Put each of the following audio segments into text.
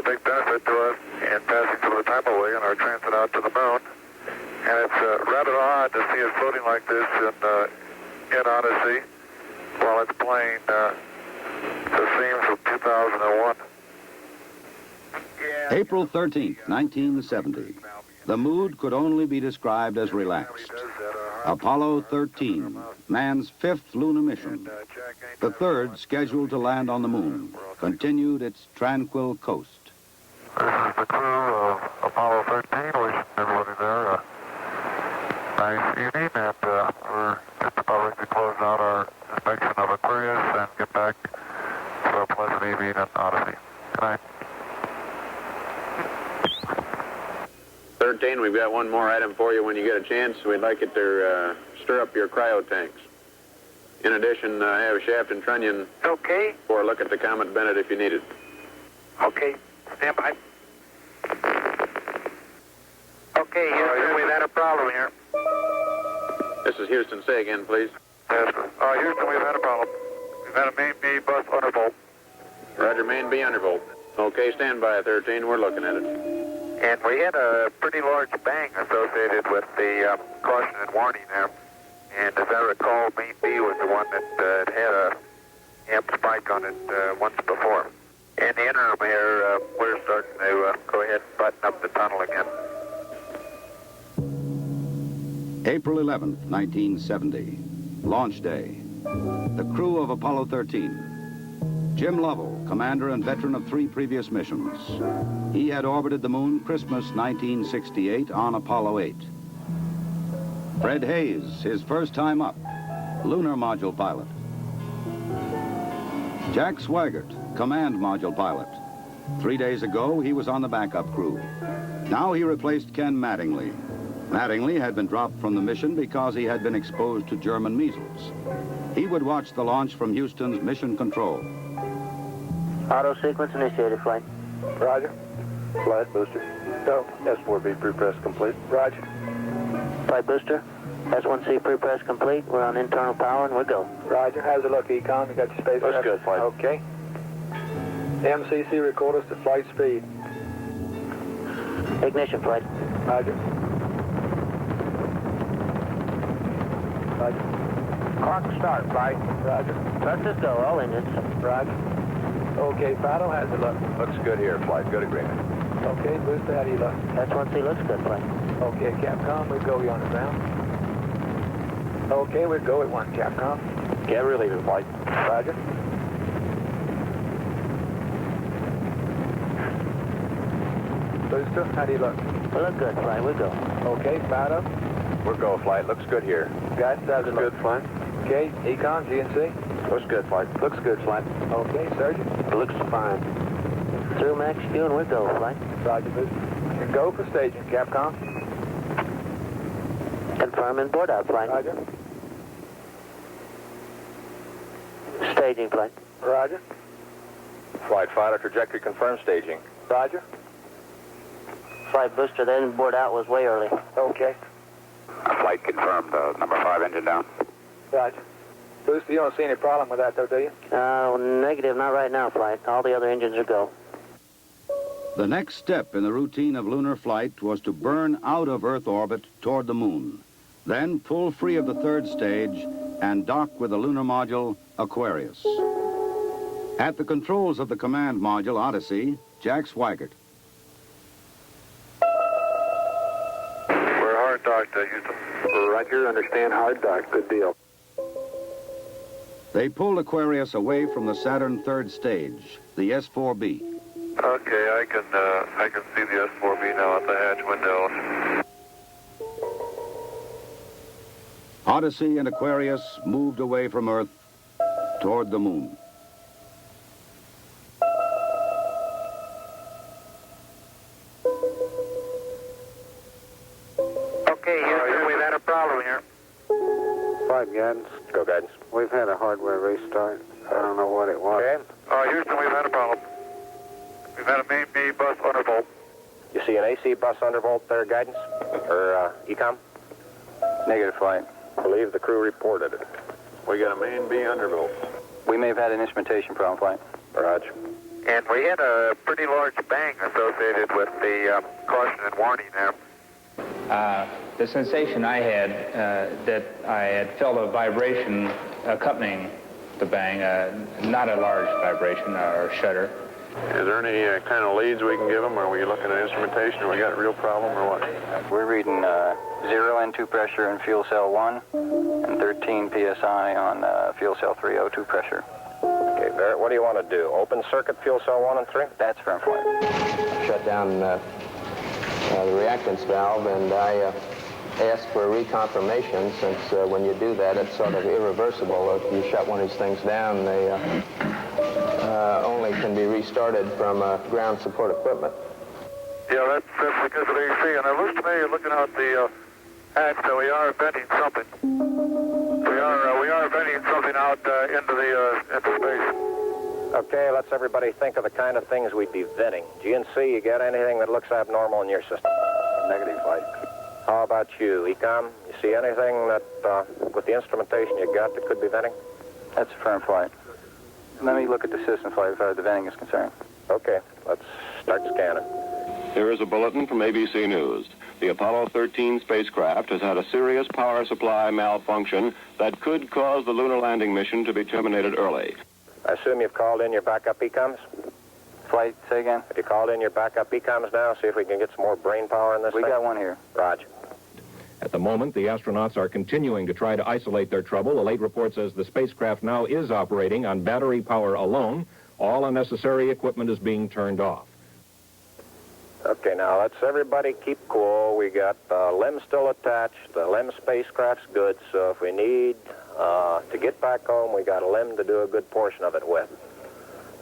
big benefit to us in passing through the tidal wave in our transit out to the moon. And it's rather odd to see it floating like this in Odyssey while it's playing the scenes of 2001. April 13th, 1970. The mood could only be described as relaxed. Apollo 13, man's fifth lunar mission. The third, scheduled to land on the moon, continued its tranquil coast. This is the crew of Apollo 13. Wishing everybody there a nice evening, and we're just about ready to close out our inspection of Aquarius and get back to a pleasant evening in Odyssey. Good night. 13, we've got one more item for you when you get a chance. We'd like it to stir up your cryo tanks. In addition, have Shaft and Trunnion Okay. for a look at the Comet Bennett if you need it. Okay. Stand by. Okay, Houston, we've had a problem here. This is Houston. Say again, please. Yes, Houston, we've had a problem. We've had a main B bus undervolt. Roger, main B undervolt. Okay, stand by, 13. We're looking at it. And we had a pretty large bang associated with the caution and warning there. And as I recall, main B was the one that had a amp spike on it once before. In the interim here, we're starting to go ahead and button up the tunnel again. April 11th, 1970. Launch day. The crew of Apollo 13. Jim Lovell, commander and veteran of 3 previous missions. He had orbited the moon Christmas 1968 on Apollo 8. Fred Haise, his first time up, lunar module pilot. Jack Swigert, command module pilot. 3 days ago, he was on the backup crew. Now he replaced Ken Mattingly. Mattingly had been dropped from the mission because he had been exposed to German measles. He would watch the launch from Houston's mission control. Auto sequence initiated, flight. Roger. Flight booster. Go. S4B pre-press complete. Roger. Flight booster. S1C pre-press complete. We're on internal power and we're go. Roger. How's it look, Econ? You got your space? Looks good, flight. Okay. MCC record us to flight speed. Ignition, flight. Roger. Roger. Clock start, flight. Roger. Let's go, all engines. Roger. Okay, Fido, how's it look? Looks good here, flight. Good agreement. Okay, Booster, how do you look? S1C looks good, flight. Okay, Capcom, we go you on the ground. Okay, we go at 1, Capcom. Get relieving, flight. Roger. Booster, how do you look? We look good, flight. We go. Okay, Fido. We're go, flight. Looks good here. Guys, how's it look? Good, flight. Okay, Econ, GNC. Looks good, flight. Looks good, flight. Okay, Sergeant. Looks fine. Through max Q and we go, flight. Roger, Booster. And go for staging, Capcom. Confirm and board out, flight. Roger. Staging, flight. Roger. Flight Fido, trajectory confirmed, staging. Roger. Flight booster, then board out was way early. Okay. Flight confirmed, number 5 engine down. Roger. Booster, you don't see any problem with that, though, do you? Negative, not right now, flight. All the other engines are go. The next step in the routine of lunar flight was to burn out of Earth orbit toward the moon, then pull free of the third stage and dock with the lunar module Aquarius. At the controls of the command module Odyssey, Jack Swigert. We're hard docked, Houston. Roger, understand, hard dock. Good deal. They pulled Aquarius away from the Saturn third stage, the S4B. Okay, I can see the S4B now at the hatch window. Odyssey and Aquarius moved away from Earth toward the moon. Okay, Houston, we've had a problem here. 5 guidance. Go, guidance. We've had a hardware restart. I don't know what it was. Okay. Houston, we've had a problem. We've had a main B bus undervolt. You see an AC bus undervolt there, guidance? Or, ECOM? Negative, flight. Believe the crew reported it. We got a main B undervolt. We may have had an instrumentation problem, flight. Roger. And we had a pretty large bang associated with the caution and warning there. The sensation I had, that I had felt a vibration accompanying the bang, not a large vibration or shudder. Is there any kind of leads we can give them? Are we looking at instrumentation, or we got a real problem, or what? We're reading 0 N2 pressure in fuel cell 1 and 13 psi on fuel cell 3 O2 pressure. Okay, Barrett, what do you want to do? Open circuit fuel cell 1 and 3? That's firm flight. Shut down the reactance valve, and I asked for reconfirmation, since when you do that, it's sort of irreversible. If you shut one of these things down, they only can be restarted from ground support equipment. Yeah, that's because of AC. And it looks to me, looking out the hatch, that we are venting something. We are venting something out into space. Okay, let's everybody think of the kind of things we'd be venting. GNC, you got anything that looks abnormal in your system? Negative flight. How about you, Ecom? You see anything that, with the instrumentation you got, that could be venting? That's firm flight. Let me look at the system flight as far as the venting is concerned. Okay, let's start scanning. Here is a bulletin from ABC News. The Apollo 13 spacecraft has had a serious power supply malfunction that could cause the lunar landing mission to be terminated early. I assume you've called in your backup ECOMs? Flight, say again? Have you called in your backup ECOMs now? See if we can get some more brain power in this We thing? got one here. Roger. At the moment, the astronauts are continuing to try to isolate their trouble. A late report says the spacecraft now is operating on battery power alone. All unnecessary equipment is being turned off. Okay, now let's everybody keep cool. We got the LEM still attached. The LEM spacecraft's good, so if we need to get back home, we got a LEM to do a good portion of it with.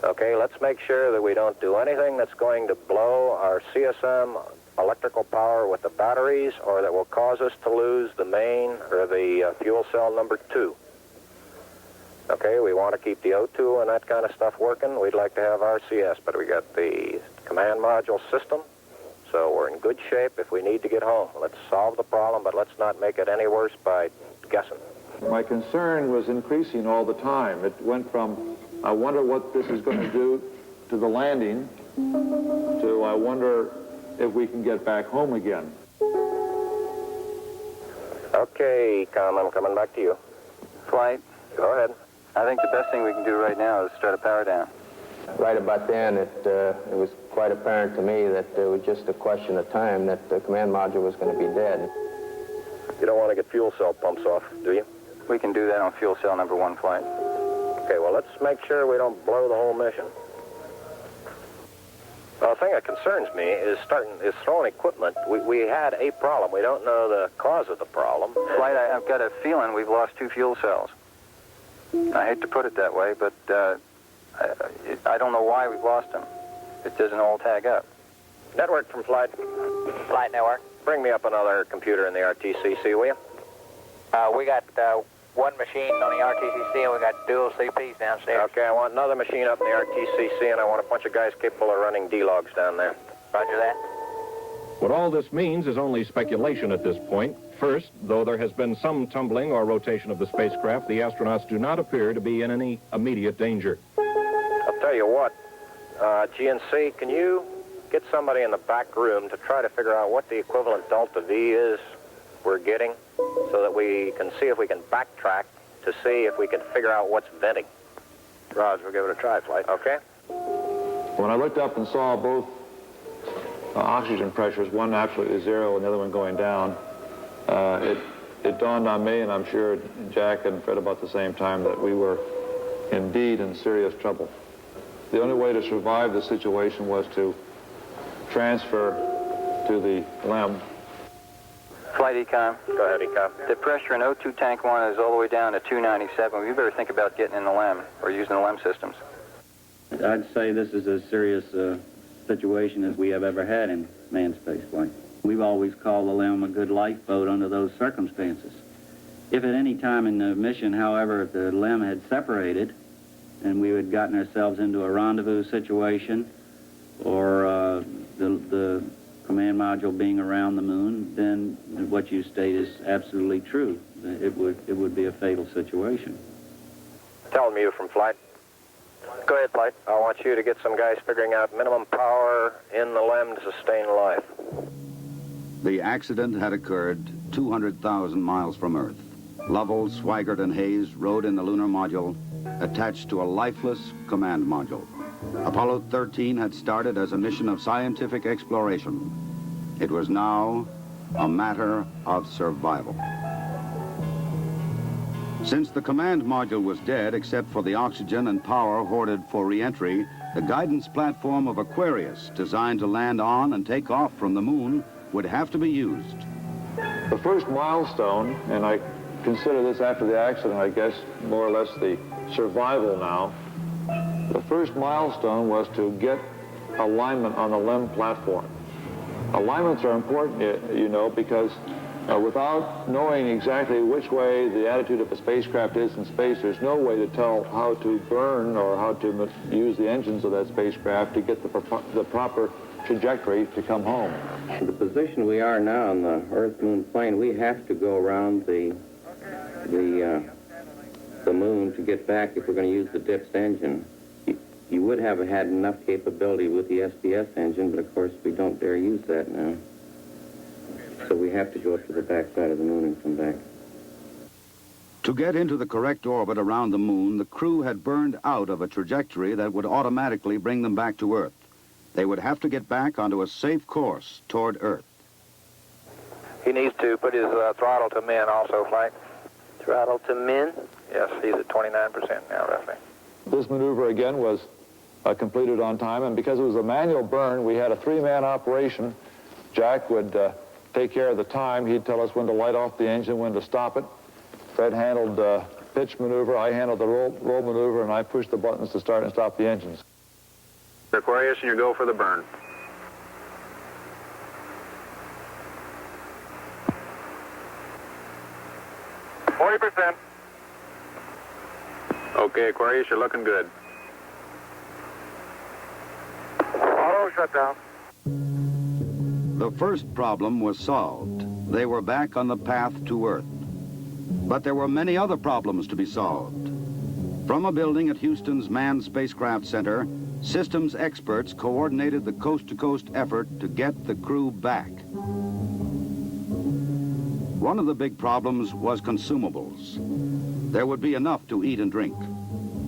Okay, let's make sure that we don't do anything that's going to blow our CSM electrical power with the batteries, or that will cause us to lose the main or the fuel cell number 2. Okay, we want to keep the O2 and that kind of stuff working. We'd like to have RCS, but we got the command module system, so we're in good shape if we need to get home. Let's solve the problem, but let's not make it any worse by guessing. My concern was increasing all the time. It went from, I wonder what this is going to do to the landing, to I wonder if we can get back home again. Okay, Ecom, I'm coming back to you. Flight. Go ahead. I think the best thing we can do right now is try to power down. Right about then, it was quite apparent to me that it was just a question of time that the command module was going to be dead. You don't want to get fuel cell pumps off, do you? We can do that on fuel cell number 1 flight. Okay, well, let's make sure we don't blow the whole mission. Well, the thing that concerns me is throwing equipment. We had a problem. We don't know the cause of the problem. Flight, I've got a feeling we've lost 2 fuel cells. I hate to put it that way, but I don't know why we've lost them. It doesn't all tag up. Network from Flight. Flight network. Bring me up another computer in the RTCC, will you? We got one machine on the RTCC, and we got dual CPs downstairs. Okay, I want another machine up in the RTCC, and I want a bunch of guys capable of running D-logs down there. Roger that. What all this means is only speculation at this point. First, though there has been some tumbling or rotation of the spacecraft, the astronauts do not appear to be in any immediate danger. I'll tell you what, GNC, can you get somebody in the back room to try to figure out what the equivalent delta V is we're getting, so that we can see if we can backtrack to see if we can figure out what's venting? Roger, we'll give it a try, Flight. Okay? When I looked up and saw both oxygen pressures, one absolutely 0 and the other one going down, it dawned on me, and I'm sure Jack and Fred about the same time, that we were indeed in serious trouble. The only way to survive the situation was to transfer to the LEM. Flight Econ. Go ahead, Econ. The pressure in O2 tank 1 is all the way down to 297. We better think about getting in the LEM or using the LEM systems. I'd say this is as serious a situation as we have ever had in manned spaceflight. We've always called the LEM a good lifeboat under those circumstances. If at any time in the mission, however, the LEM had separated and we had gotten ourselves into a rendezvous situation, or the command module being around the moon, then what you state is absolutely true. It would be a fatal situation. Tell me you from Flight. Go ahead, Flight. I want you to get some guys figuring out minimum power in the LEM to sustain life. The accident had occurred 200,000 miles from Earth. Lovell, Swigert, and Haise rode in the lunar module attached to a lifeless command module. Apollo 13 had started as a mission of scientific exploration. It was now a matter of survival. Since the command module was dead, except for the oxygen and power hoarded for re-entry, the guidance platform of Aquarius, designed to land on and take off from the moon, would have to be used. The first milestone, and I consider this after the accident, I guess, more or less the survival now. The first milestone was to get alignment on the LEM platform. Alignments are important, you know, because without knowing exactly which way the attitude of a spacecraft is in space, there's no way to tell how to burn or how to use the engines of that spacecraft to get the proper trajectory to come home. The position we are now on the Earth-Moon plane, we have to go around the moon to get back if we're going to use the DIPS engine. You would have had enough capability with the SDS engine, but of course we don't dare use that now. So we have to go up to the backside of the moon and come back. To get into the correct orbit around the moon, the crew had burned out of a trajectory that would automatically bring them back to Earth. They would have to get back onto a safe course toward Earth. He needs to put his throttle to min also, Flight. Throttle to min? Yes, he's at 29% now, roughly. This maneuver, again, was completed on time, and because it was a manual burn, we had a three-man operation. Jack would take care of the time. He'd tell us when to light off the engine, when to stop it. Fred handled pitch maneuver, I handled the roll maneuver, and I pushed the buttons to start and stop the engines. Aquarius, and you go for the burn. Okay, Aquarius, you're looking good. Auto shutdown. The first problem was solved. They were back on the path to Earth. But there were many other problems to be solved. From a building at Houston's Manned Spacecraft Center, systems experts coordinated the coast-to-coast effort to get the crew back. One of the big problems was consumables. There would be enough to eat and drink.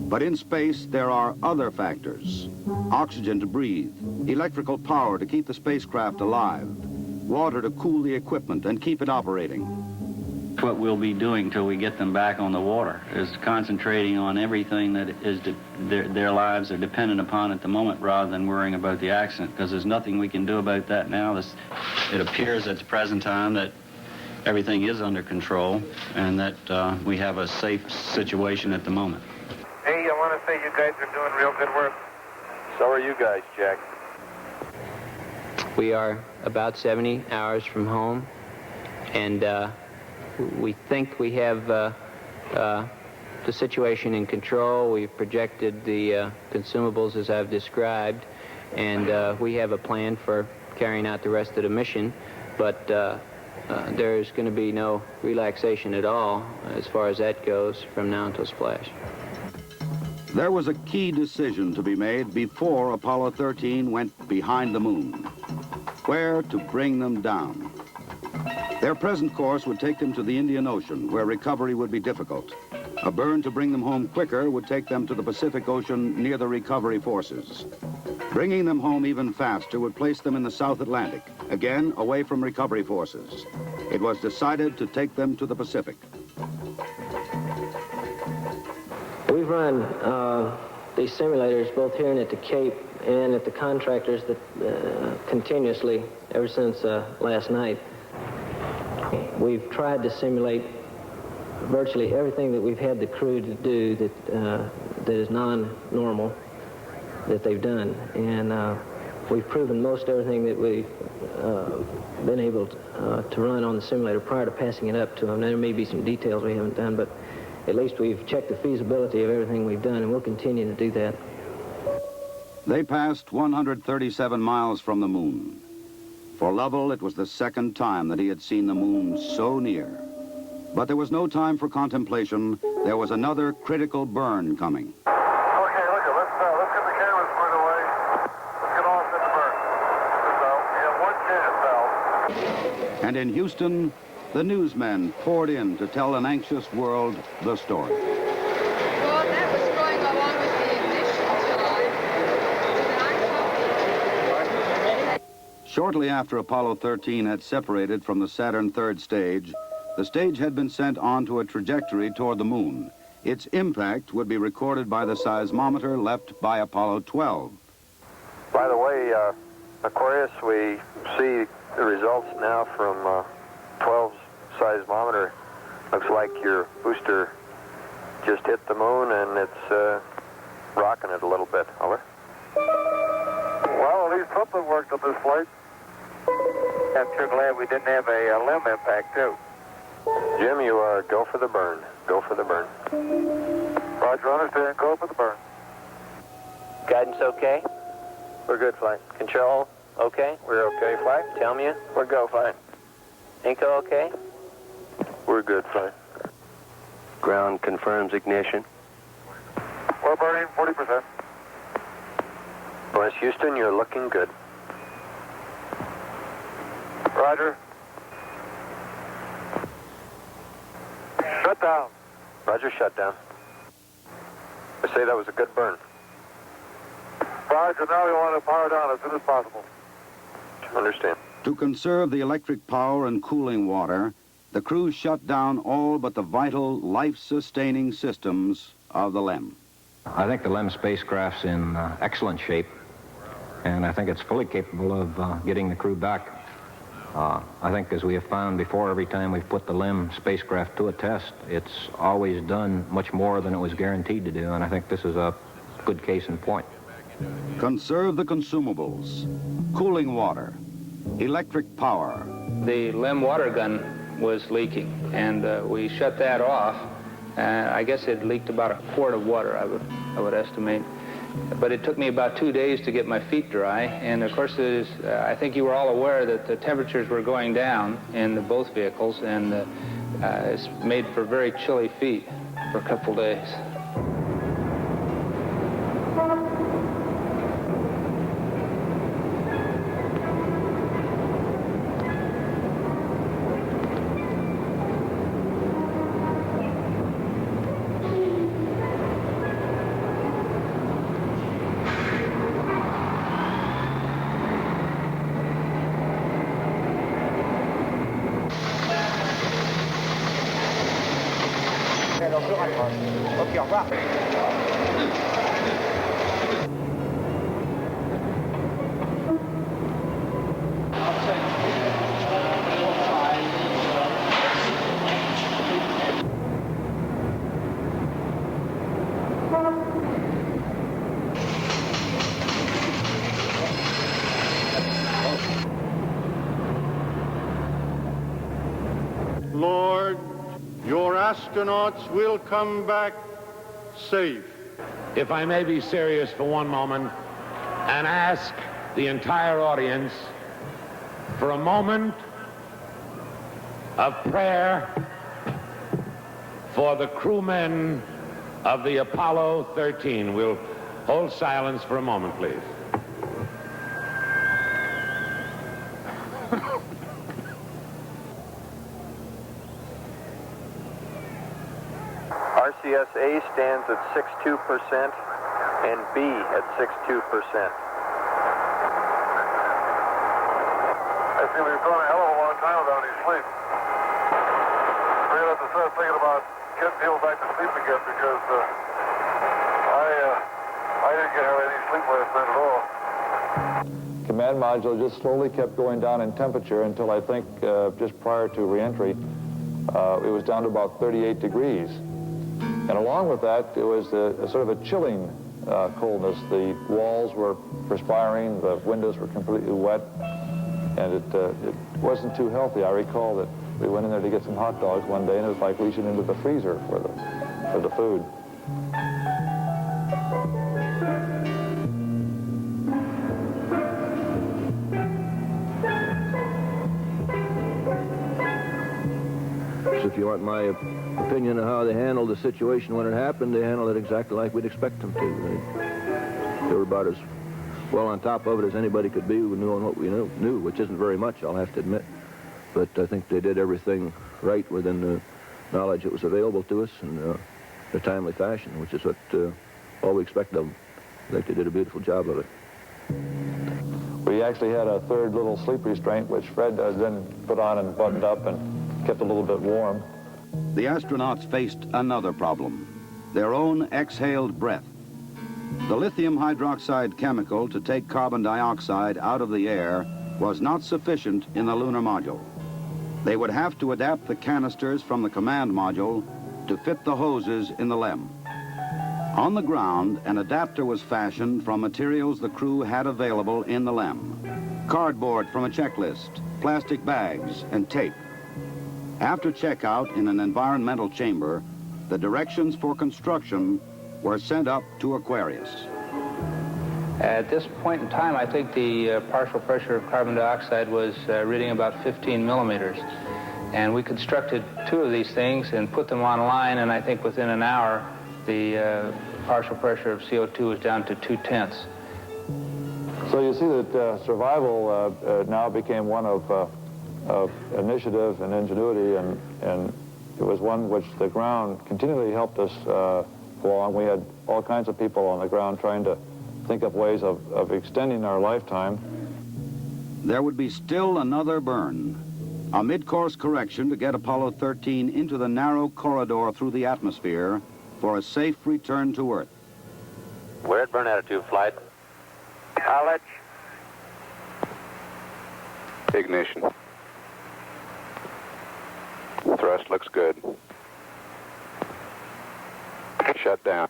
But in space, there are other factors. Oxygen to breathe, electrical power to keep the spacecraft alive, water to cool the equipment and keep it operating. What we'll be doing till we get them back on the water is concentrating on everything that is their lives are dependent upon at the moment rather than worrying about the accident, because there's nothing we can do about that now. It appears at the present time that everything is under control and that we have a safe situation at the moment. Hey, I want to say you guys are doing real good work. So are you guys, Jack. We are about 70 hours from home, and we think we have the situation in control. We've projected the consumables as I've described, and we have a plan for carrying out the rest of the mission, but there's going to be no relaxation at all as far as that goes from now until splash. There was a key decision to be made before Apollo 13 went behind the moon. Where to bring them down. Their present course would take them to the Indian Ocean, where recovery would be difficult. A burn to bring them home quicker would take them to the Pacific Ocean near the recovery forces. Bringing them home even faster would place them in the South Atlantic, again away from recovery forces. It was decided to take them to the Pacific. We've run these simulators both here and at the Cape and at the contractors that continuously ever since last night. We've tried to simulate virtually everything that we've had the crew to do that is non-normal that they've done, and we've proven most everything that we've been able to run on the simulator prior to passing it up to them. There may be some details we haven't done, but at least we've checked the feasibility of everything we've done, and we'll continue to do that. They passed 137 miles from the moon. For Lovell, it was the second time that he had seen the moon so near. But there was no time for contemplation. There was another critical burn coming. Okay, look, let's And in Houston, the newsmen poured in to tell an anxious world the story. Well, that was going along with the ignition time. Shortly after Apollo 13 had separated from the Saturn third stage, the stage had been sent onto a trajectory toward the moon. Its impact would be recorded by the seismometer left by Apollo 12. By the way, Aquarius, we see the results now from 12's seismometer. Looks like your booster just hit the moon and it's rocking it a little bit. Over. Well, at least something worked on this flight. I'm sure glad we didn't have a limb impact, too. Jim, you go for the burn. Go for the burn. Roger, understand. Go for the burn. Guidance okay? We're good, flight. Control okay? We're okay, flight. Tell me we're go, flight. Inco okay? We're good, flight. Ground confirms ignition. We're burning 40%. West Houston, you're looking good. Roger. Shut down. Roger, shut down. I say that was a good burn. Roger, now we want to power down as soon as possible. Understand. To conserve the electric power and cooling water, the crew shut down all but the vital, life-sustaining systems of the LEM. I think the LEM spacecraft's in excellent shape, and I think it's fully capable of getting the crew back. I think, as we have found before, every time we've put the LEM spacecraft to a test, it's always done much more than it was guaranteed to do, and I think this is a good case in point. Conserve the consumables, cooling water, electric power. The LEM water gun was leaking, and we shut that off. I guess it leaked about a quart of water, I would estimate. But it took me about 2 days to get my feet dry, and of course, I think you were all aware that the temperatures were going down in both vehicles, and it's made for very chilly feet for a couple days. Ok, au revoir. Lord, your astronauts will come back safe. If I may be serious for one moment and ask the entire audience for a moment of prayer for the crewmen of the Apollo 13. We'll hold silence for a moment, please. RCS-A stands at 62% and B at 62%. I feel we've gone a hell of a long time without any sleep. We're going to have to start thinking about getting people back to sleep again because I didn't get any sleep last night at all. Command module just slowly kept going down in temperature until I think just prior to re-entry, it was down to about 38 degrees. And along with that, it was a sort of a chilling coldness. The walls were perspiring, the windows were completely wet, and it wasn't too healthy. I recall that we went in there to get some hot dogs one day, and it was like reaching into the freezer for the food. If you want my opinion of how they handled the situation when it happened, they handled it exactly like we'd expect them to. They were about as well on top of it as anybody could be, knowing what we knew, which isn't very much, I'll have to admit. But I think they did everything right within the knowledge that was available to us in a timely fashion, which is what all we expect of them. I think they did a beautiful job of it. We actually had a third little sleep restraint, which Fred then put on and buttoned up and kept a little bit warm. The astronauts faced another problem, their own exhaled breath. The lithium hydroxide chemical to take carbon dioxide out of the air was not sufficient in the lunar module. They would have to adapt the canisters from the command module to fit the hoses in the LEM. On the ground, an adapter was fashioned from materials the crew had available in the LEM. Cardboard from a checklist, plastic bags, and tape. After checkout in an environmental chamber, the directions for construction were sent up to Aquarius. At this point in time, I think the partial pressure of carbon dioxide was reading about 15 millimeters. And we constructed 2 of these things and put them online, and I think within an hour, the partial pressure of CO2 was down to 0.2. So you see that survival now became one of initiative and ingenuity, and it was one which the ground continually helped us go on. We had all kinds of people on the ground trying to think up ways of extending our lifetime. There would be still another burn, a mid-course correction to get Apollo 13 into the narrow corridor through the atmosphere for a safe return to Earth. We're at burn attitude, flight. College. Ignition. Thrust looks good. Shut down.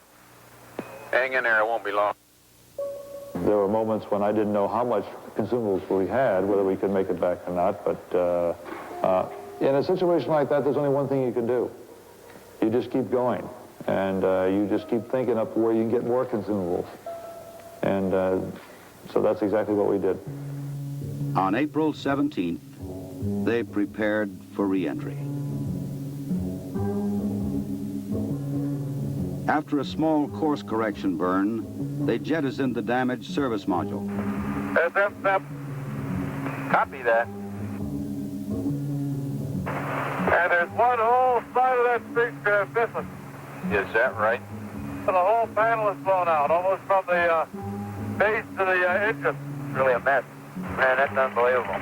Hang in there, it won't be long. There were moments when I didn't know how much consumables we had, whether we could make it back or not, but in a situation like that, there's only one thing you can do. You just keep going, and you just keep thinking up where you can get more consumables. And so that's exactly what we did. On April 17th, they prepared for re-entry. After a small course correction burn, they jettisoned the damaged service module. Copy that. And there's one whole side of that spacecraft missing. Is that right? The whole panel is blown out, almost from the base to the engine. Really a mess. Man, that's unbelievable.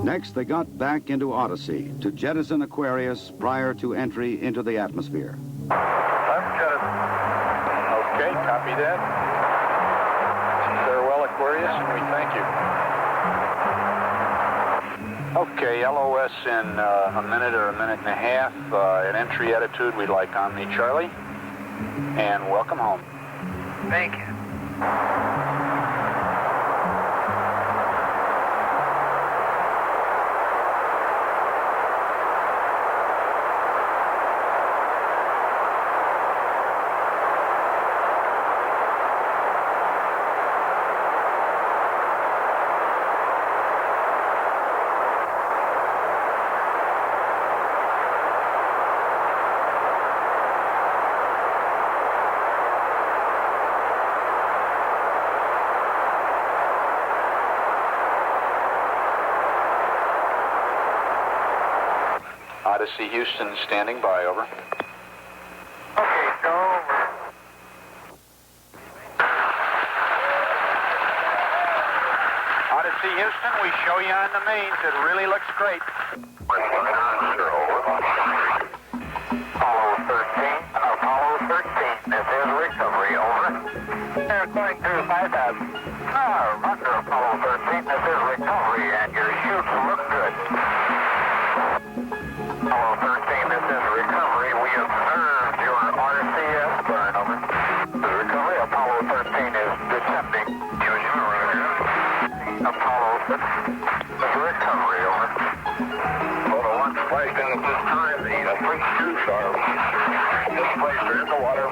Next, they got back into Odyssey to jettison Aquarius prior to entry into the atmosphere. Left jettison. Okay, copy that. Farewell, Aquarius, and we thank you. Okay, LOS in a minute or a minute and a half. At entry attitude, we'd like Omni Charlie. And welcome home. Thank you. Odyssey Houston standing by, over. Okay, go over. Odyssey Houston, we show you on the mains. It really looks great. Apollo 13, this is recovery, over. They're going through 5,000. Roger, Apollo 13, this is recovery, and your chutes look good. Apollo 13, this is recovery. We observed your RCS burn, over. The recovery, Apollo 13 is descending. Apollo 6 is recovery, over. Photo 1 spliced in at this time. The three chutes are displaced in the water.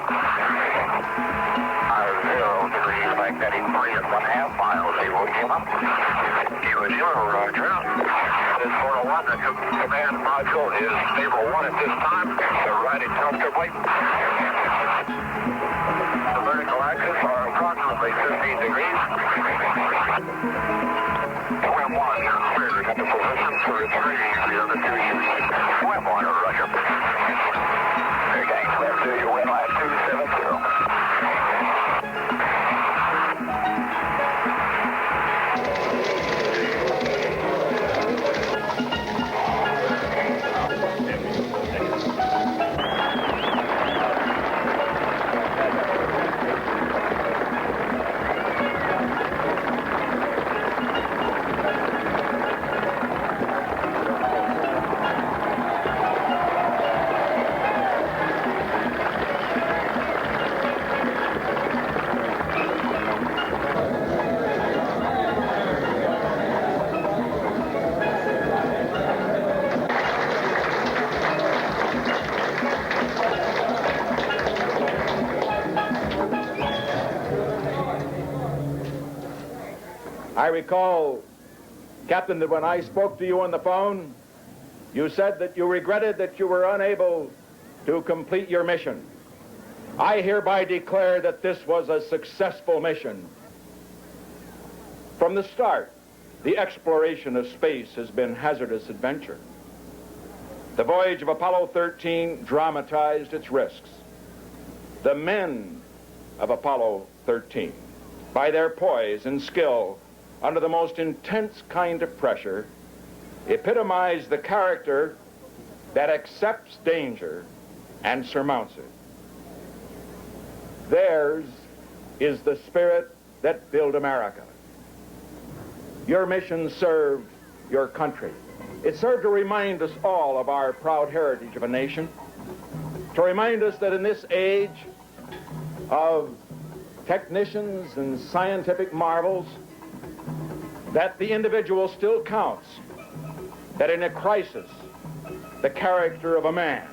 0 degrees, magnetic 3.5 miles. Iwo Jima. Iwo Jima, roger. This Photo 1, the command module is stable 1 at this time. They're riding comfortably. The vertical axis are approximately 15 degrees. Swim 1. recall, Captain, that when I spoke to you on the phone, you said that you regretted that you were unable to complete your mission. I hereby declare that this was a successful mission. From the start, the exploration of space has been hazardous adventure. The voyage of Apollo 13 dramatized its risks. The men of Apollo 13, by their poise and skill under the most intense kind of pressure, epitomize the character that accepts danger and surmounts it. Theirs is the spirit that built America. Your mission served your country. It served to remind us all of our proud heritage of a nation, to remind us that in this age of technicians and scientific marvels, that the individual still counts, that in a crisis, the character of a man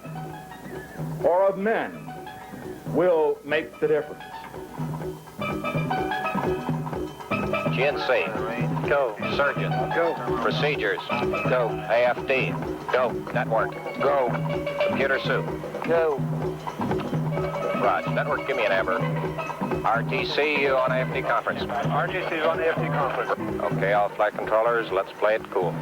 or of men will make the difference. GNC. Go. Surgeon. Go. Procedures. Go. AFD. Go. Network. Go. Computer soup. Go. Raj, network, give me an amber. RTC on AFD conference. RTC on AFD conference. Okay, all flight controllers, let's play it cool.